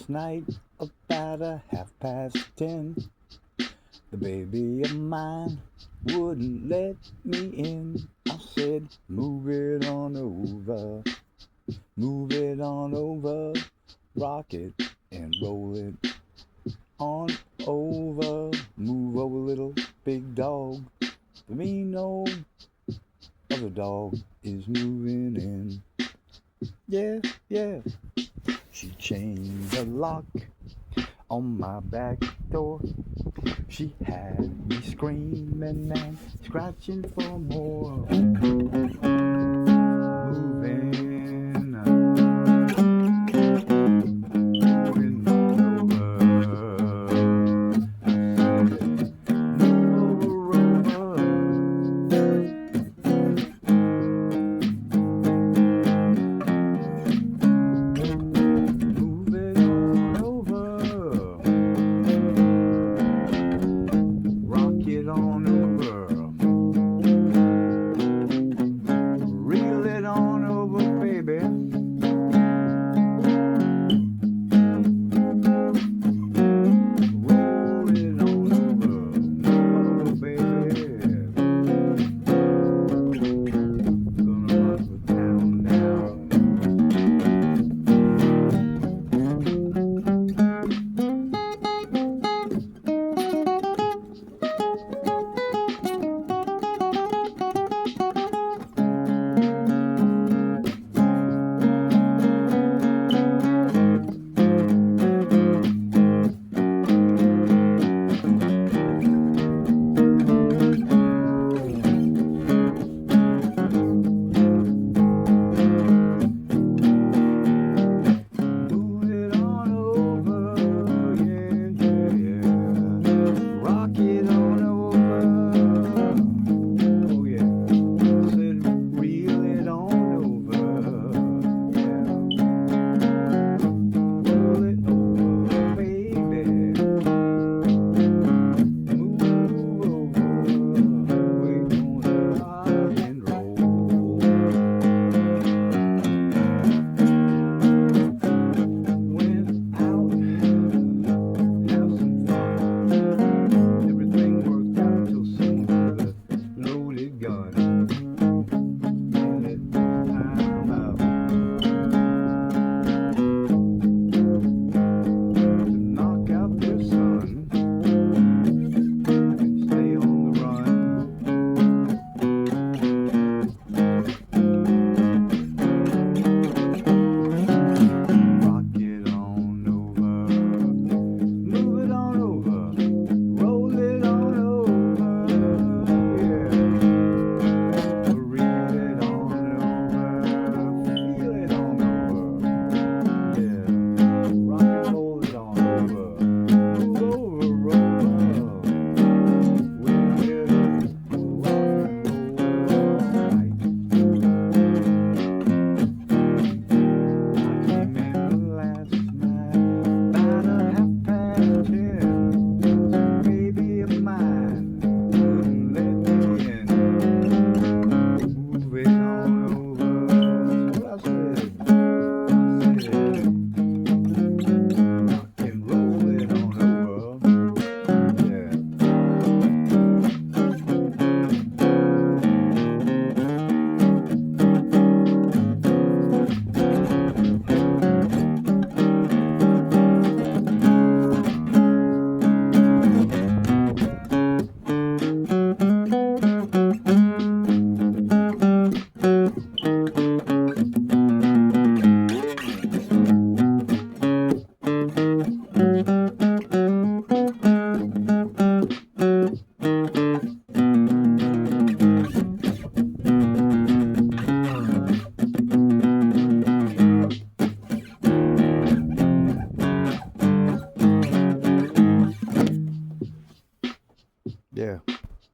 last night about 10:30. The baby of mine wouldn't let me in. I said, move it on over, rock it and roll it on over. Move over, little big dog. The mean old other dog is moving in. Yeah, yeah. She changed the lock on my back door. She had me screaming and scratching for more. Moving, moving all over. Move over. Move it all over. Rock it on